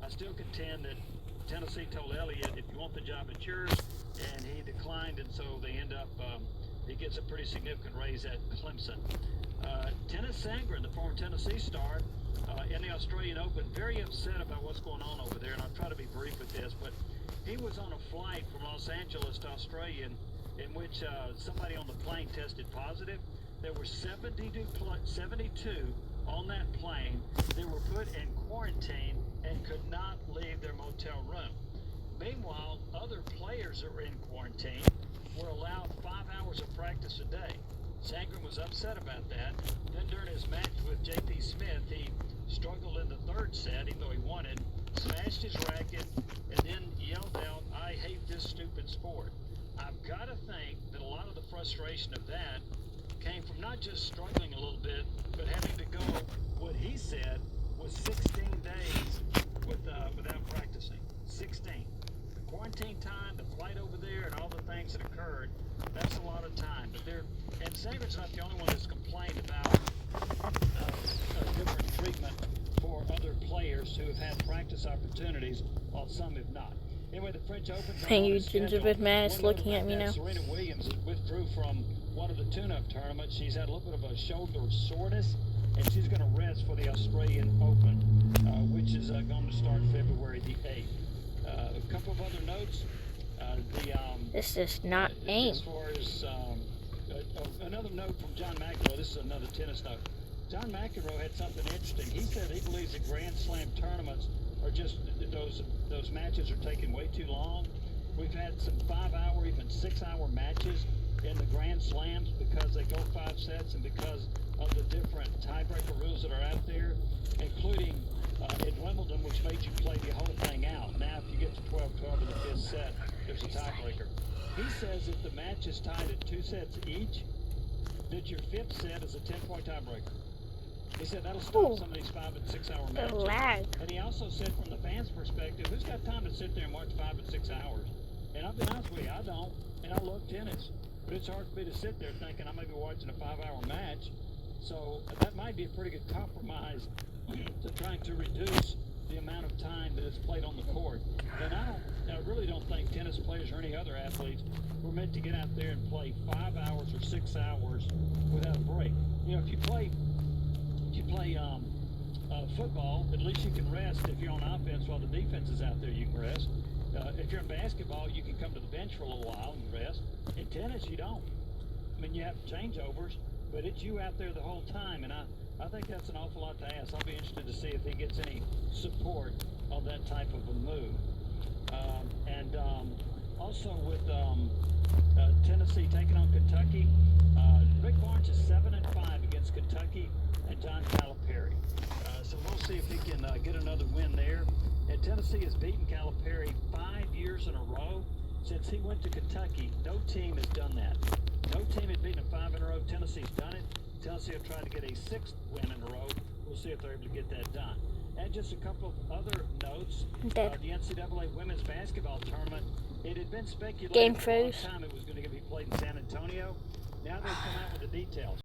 I still contend that Tennessee told Elliott, if you want the job, it's yours, and he declined, and so they end up, he gets a pretty significant raise at Clemson. Tennis Sangren, the former Tennessee star, in the Australian Open, very upset about what's going on over there, and I'll try to be brief with this, but he was on a flight from Los Angeles to Australia in which somebody on the plane tested positive. There were 72 on that plane that were put in quarantine and could not leave their motel room. Meanwhile, other players that were in quarantine were allowed 5 hours of practice a day. Sangren was upset about that. Then during his match with J.P. Smith, he struggled in the third set, even though he won it, smashed his racket, and then yelled out, "I hate this stupid sport." I've got to think that a lot of the frustration of that came from not just struggling a little bit, but having to go, what he said, was 16 days without practicing. 16. The quarantine time, the flight over there, and all the things that occurred, that's a lot of time. And Sangren's not the only one that's complained about different treatment for other players who have had practice opportunities, while some have not. Anyway, the French Open. Thank you, Gingerbread Man is looking at me now. Serena Williams withdrew from one of the tune-up tournaments. She's had a little bit of a shoulder soreness, and she's going to rest for the Australian Open, which is going to start February the 8th. A couple of other notes. This is not AIM. As far as another note from John McEnroe. This is another tennis note. John McEnroe had something interesting. He said he believes that Grand Slam tournaments are just, those matches are taking way too long. We've had some 5-hour, even 6-hour matches in the Grand Slams because they go 5 sets and because of the different tiebreaker rules that are out there, including at Wimbledon, which made you play the whole thing out. Now, if you get to 12-12 in the 5th set, there's a tiebreaker. He says if the match is tied at 2 sets each, that your 5th set is a 10-point tiebreaker. He said that'll stop some of these 5- and 6-hour matches. Lag. And he also said from the fans' perspective, who's got time to sit there and watch 5 and 6 hours? And I'll be honest with you, I don't, and I love tennis. But it's hard for me to sit there thinking I may be watching a 5-hour match. So that might be a pretty good compromise to trying to reduce the amount of time that is played on the court. And I really don't think tennis players or any other athletes were meant to get out there and play 5 hours or 6 hours without a break. You know, if you play football, at least you can rest. If you're on offense while the defense is out there, you can rest. If you're in basketball, you can come to the bench for a little while and rest. In tennis, you don't. I mean, you have changeovers, but it's you out there the whole time, and I think that's an awful lot to ask. I'll be interested to see if he gets any support on that type of a move. Also with Tennessee taking on Kentucky, Rick Barnes is 7-5 against Kentucky and John Calipari. So we'll see if he can get another win there. And Tennessee has beaten Calipari 5 years in a row. Since he went to Kentucky, no team has done that. No team had beaten him 5 in a row. Tennessee's done it. Tennessee will try to get a 6th win in a row. We'll see if they're able to get that done. And just a couple of other notes. The NCAA women's basketball tournament, it had been speculated Game for a long froze. time it was going to be played in San Antonio. Now they've come out with the details.